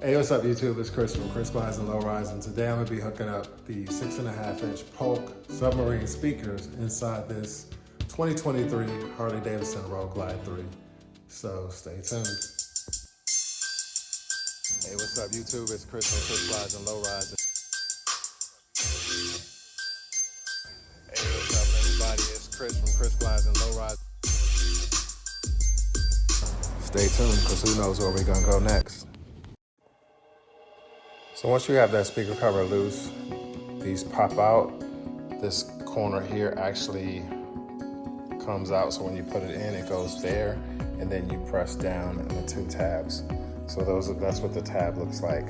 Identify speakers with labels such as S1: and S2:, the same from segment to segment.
S1: Hey, what's up YouTube? It's Chris from Chris Glides and Low Rise, and today I'm gonna be hooking up the 6.5-inch Polk submarine speakers inside this 2023 Harley-Davidson Road Glide 3. So stay tuned. Hey, what's up YouTube? It's Chris from Chris Glides and Low Rise. Hey, what's up everybody? It's Chris from Chris Glides and Low Rise. Stay tuned, because who knows where we're gonna go next. So once you have that speaker cover loose, these pop out. This corner here actually comes out, so when you put it in, it goes there, and then you press down on the two tabs. So that's what the tab looks like.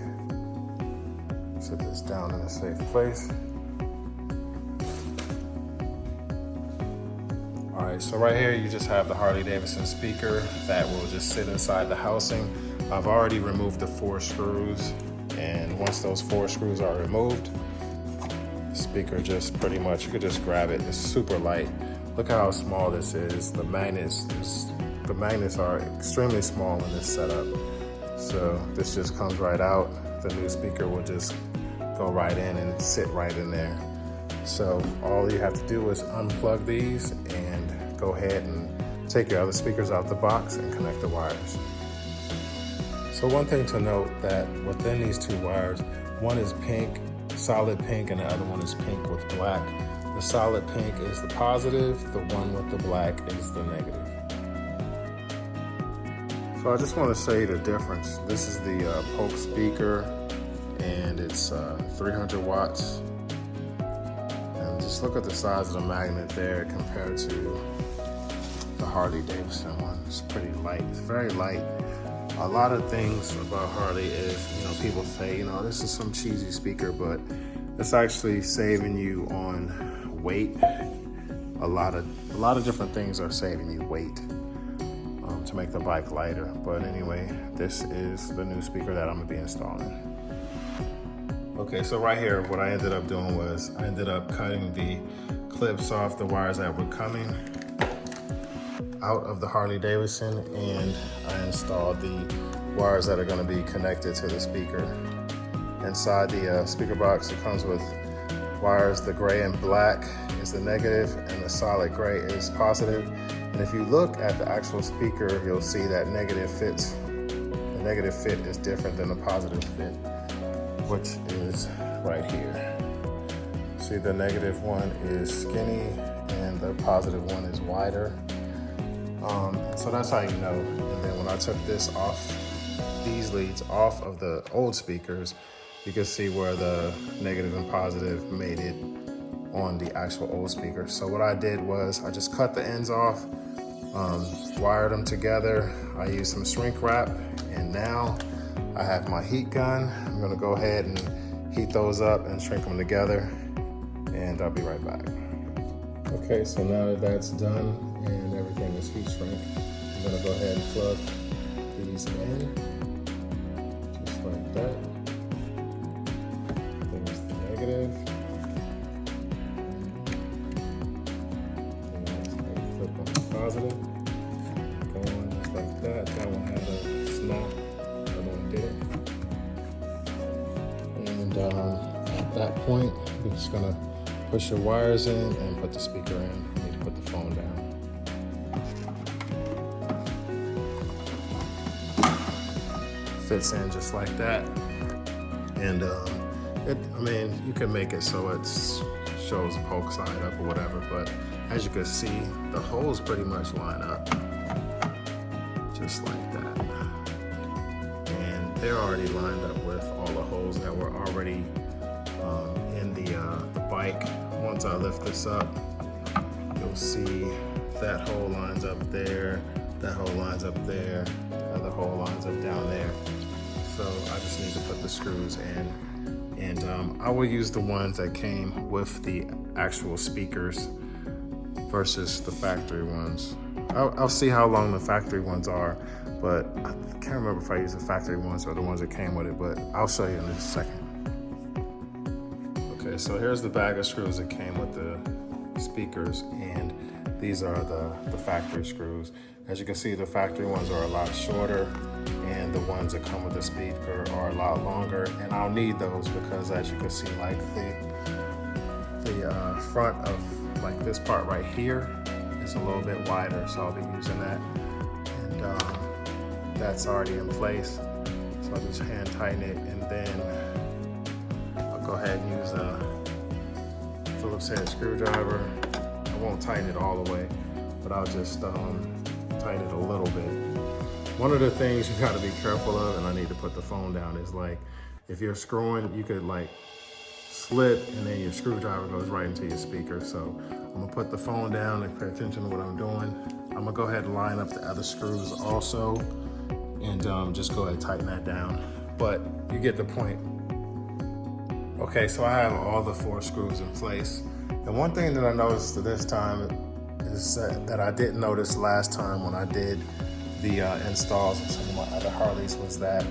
S1: Set this down in a safe place. All right, so right here you just have the Harley-Davidson speaker that will just sit inside the housing. I've already removed the 4 screws. And once those 4 screws are removed, the speaker just pretty much, you could just grab it. It's super light. Look how small this is. The magnets are extremely small in this setup. So this just comes right out. The new speaker will just go right in and sit right in there. So all you have to do is unplug these and go ahead and take your other speakers out the box and connect the wires. So one thing to note that within these 2 wires, one is pink, solid pink, and the other one is pink with black. The solid pink is the positive, the one with the black is the negative. So I just want to show you the difference. This is the Polk speaker, and it's 300 watts. And just look at the size of the magnet there compared to the Harley-Davidson one. It's pretty light, it's very light. A lot of things about Harley is, people say, this is some cheesy speaker, but it's actually saving you on weight. A lot of different things are saving you weight to make the bike lighter. But anyway, this is the new speaker that I'm gonna be installing. Okay, so right here, what I ended up doing was I ended up cutting the clips off the wires that were coming out of the Harley-Davidson, and I installed the wires that are going to be connected to the speaker. Inside the speaker box, it comes with wires. The gray and black is the negative, and the solid gray is positive. And if you look at the actual speaker, you'll see that the negative fit is different than the positive fit, which is right here. See, the negative one is skinny and the positive one is wider. So that's how you know. And then when I took these leads off of the old speakers, you can see where the negative and positive made it on the actual old speaker. So what I did was I just cut the ends off, wired them together. I used some shrink wrap, and now I have my heat gun. I'm gonna go ahead and heat those up and shrink them together, and I'll be right back. Okay, so now that that's done and everything is heat shrink, I'm gonna go ahead and plug these in, just like that. There's the negative. There's a clip on the positive. Going just like that. That one had a snap, the other one didn't. And at that point, we're just gonna push your wires in and put the speaker in. You need to put the phone down. Fits in just like that. And you can make it so it shows the Polk side up or whatever, but as you can see, the holes pretty much line up just like that. And they're already lined up with all the holes that were already in the bike. Once I lift this up, you'll see that hole lines up there, that hole lines up there, and the hole lines up down there. So I just need to put the screws in, and I will use the ones that came with the actual speakers versus the factory ones. I'll see how long the factory ones are, but I can't remember if I use the factory ones or the ones that came with it, but I'll show you in just a second. Okay, so here's the bag of screws that came with the speakers, and these are the factory screws. As you can see, the factory ones are a lot shorter, and the ones that come with the speaker are a lot longer. And I'll need those because, as you can see, like the front of like this part right here is a little bit wider, so I'll be using that. And that's already in place, so I'll just hand tighten it, and then I'll go ahead and use a Phillips head screwdriver. I won't tighten it all the way, but I'll just tighten it a little bit. One of the things you gotta be careful of, and I need to put the phone down, is like if you're screwing, you could like slip and then your screwdriver goes right into your speaker. So I'm gonna put the phone down and pay attention to what I'm doing. I'm gonna go ahead and line up the other screws also, and just go ahead and tighten that down. But you get the point. Okay, so I have all the 4 screws in place. And one thing that I noticed this time is that I didn't notice last time when I did the installs of some of my other Harleys, was that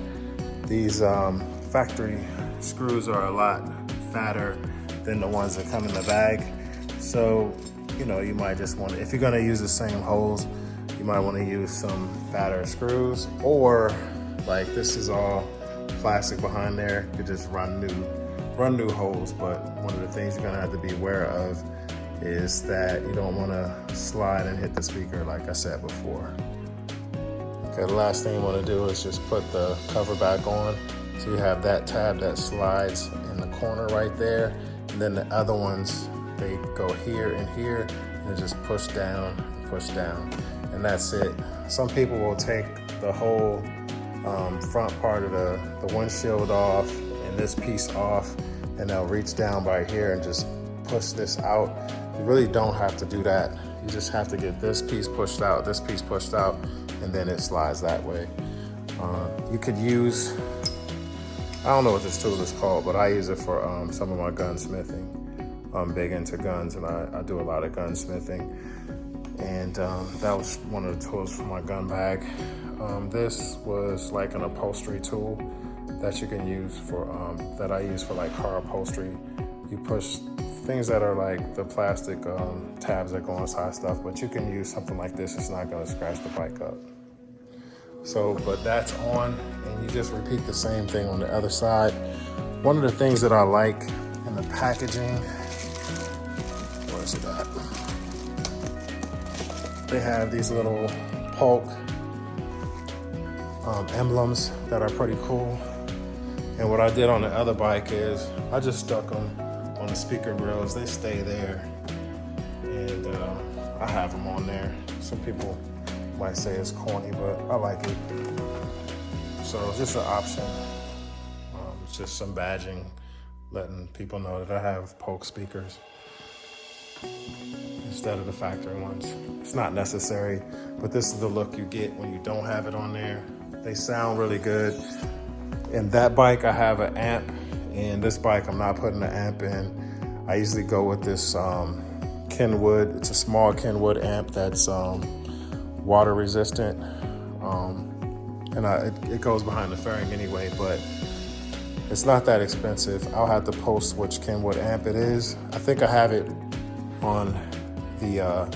S1: these factory screws are a lot fatter than the ones that come in the bag. So, you know, you might just want to, if you're gonna use the same holes, you might want to use some fatter screws, or like this is all plastic behind there, you could just run new holes. But one of the things you're gonna have to be aware of is that you don't want to slide and hit the speaker like I said before. Okay, the last thing you want to do is just put the cover back on. So you have that tab that slides in the corner right there, and then the other ones, they go here and here, and just push down and push down, and that's it. Some people will take the whole front part of the windshield off and this piece off, and they'll reach down by here and just push this out. You really don't have to do that. You just have to get this piece pushed out, this piece pushed out, and then it slides that way. You could use, I don't know what this tool is called, but I use it for some of my gunsmithing. I'm big into guns, and I do a lot of gunsmithing. And that was one of the tools for my gun bag. This was like an upholstery tool that you can use for, that I use for like car upholstery. You push things that are like the plastic tabs that go inside stuff, but you can use something like this. It's not gonna scratch the bike up. So, but that's on, and you just repeat the same thing on the other side. One of the things that I like in the packaging, where's it at? They have these little Polk emblems that are pretty cool. And what I did on the other bike is I just stuck them on the speaker grills. They stay there, and I have them on there. Some people might say it's corny, but I like it. So it's just an option. It's just some badging, letting people know that I have Polk speakers instead of the factory ones. It's not necessary, but this is the look you get when you don't have it on there. They sound really good. In that bike, I have an amp. In this bike, I'm not putting the amp in. I usually go with this Kenwood. It's a small Kenwood amp that's water resistant. It goes behind the fairing anyway, but it's not that expensive. I'll have to post which Kenwood amp it is. I think I have it on the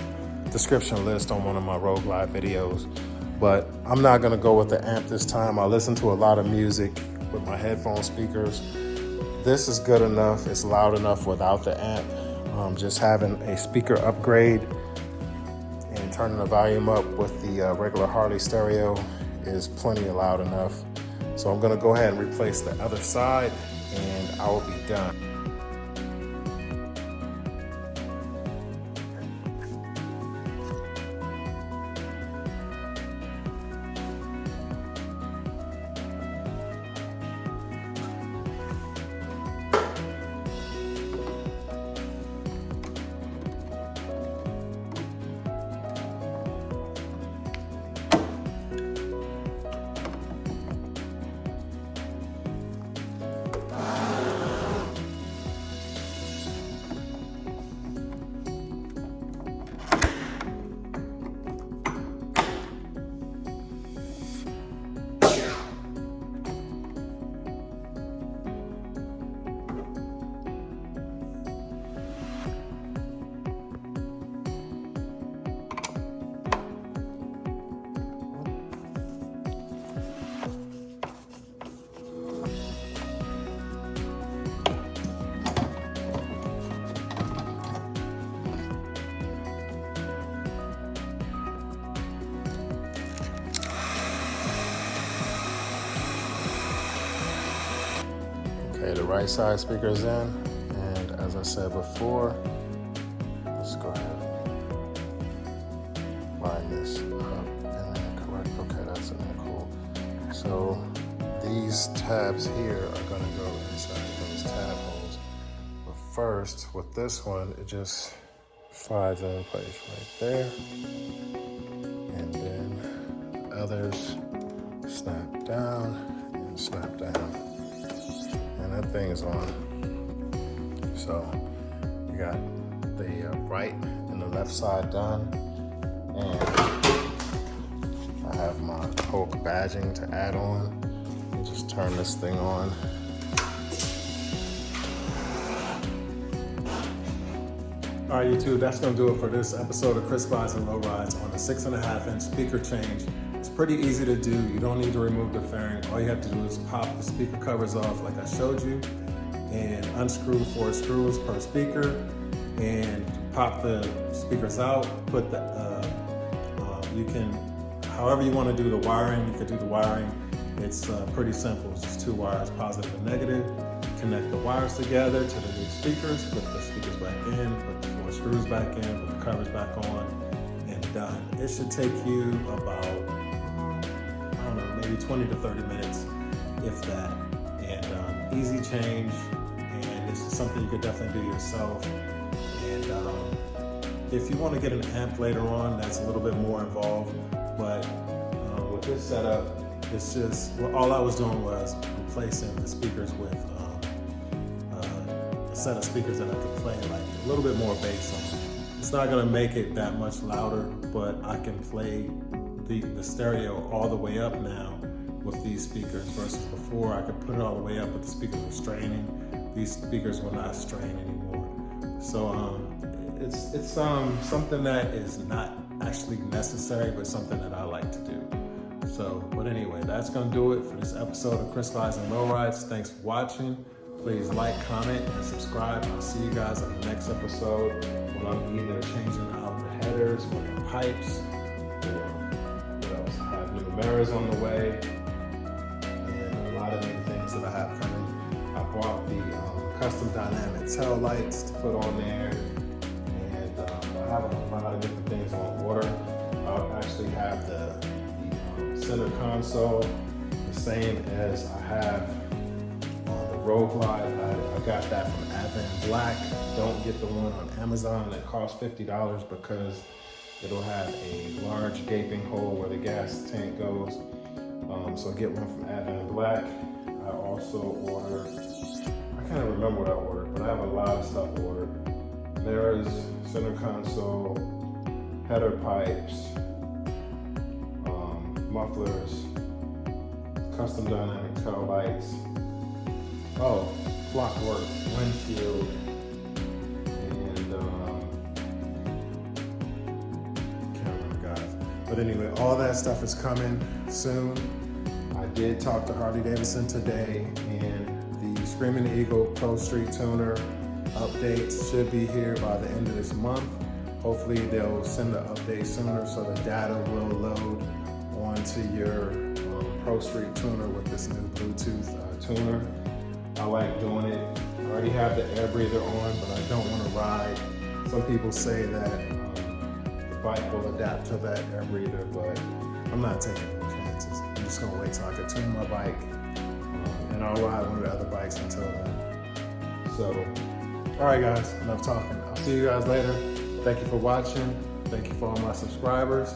S1: description list on one of my Rogue Live videos, but I'm not gonna go with the amp this time. I listen to a lot of music with my headphone speakers. This is good enough. It's loud enough without the amp. Just having a speaker upgrade and turning the volume up with the regular Harley stereo is plenty loud enough. So I'm gonna go ahead and replace the other side, and I will be done. right side speakers in, and as I said before, let's go ahead and line this up and then correct. Okay, that's in there, cool. So these tabs here are going to go inside those tab holes. But first, with this one, it just slides in place right there, and then others snap down and snap down, and that thing is on. So you got the right and the left side done, and I have my Polk badging to add on. And just turn this thing on.
S2: All right, YouTube, that's gonna do it for this episode of Chris Rides and Low Rides on a 6.5-inch speaker change. It's pretty easy to do. You don't need to remove the fairing. All you have to do is pop the speaker covers off like I showed you, and unscrew 4 screws per speaker, and pop the speakers out. Put the, you can, however you wanna do the wiring, you can do the wiring. It's pretty simple. It's just 2 wires, positive and negative. Connect the wires together to the new speakers, put the speakers back in, put the 4 screws back in, put the covers back on, and done. It should take you about, I don't know, maybe 20 to 30 minutes, if that. And easy change, and this is something you could definitely do yourself. And if you want to get an amp later on, that's a little bit more involved, but with this setup, it's just, well, all I was doing was replacing the speakers with a set of speakers that I could play like a little bit more bass on. It's not gonna make it that much louder, but I can play the stereo all the way up now with these speakers versus before I could put it all the way up but the speakers were straining. These speakers will not strain anymore. So it's something that is not actually necessary, but something that I like to do. So, but anyway, that's gonna do it for this episode of Chris Rides and Low Rides. Thanks for watching. Please like, comment, and subscribe. I'll see you guys on the next episode when I'm either changing out the headers or the pipes, or what else? I have new mirrors on the way, and a lot of new things that I have coming. I bought the custom dynamic tail lights to put on there, and I have a lot of different things on order. I'll actually have the center console, the same as I have on the Rogue Glide. I got that from Advent Black. Don't get the one on Amazon that costs $50 because it'll have a large gaping hole where the gas tank goes. So get one from Advent Black. I also ordered, I can't remember what I ordered, but I have a lot of stuff ordered. Mirrors, center console, header pipes, mufflers, custom dynamic tail lights, clockwork windshield, and can't remember, guys. But anyway, all that stuff is coming soon. I did talk to Harley-Davidson today, and the Screaming Eagle ProStreet tuner updates should be here by the end of this month. Hopefully they'll send the update sooner so the data will load onto your ProStreet tuner with this new Bluetooth tuner. I like doing it. I already have the air breather on, but I don't want to ride. Some people say that the bike will adapt to that air breather, but I'm not taking any chances. I'm just gonna wait till I can tune my bike, and I'll ride one of the other bikes until then. So, all right guys, enough talking. I'll see you guys later. Thank you for watching. Thank you for all my subscribers.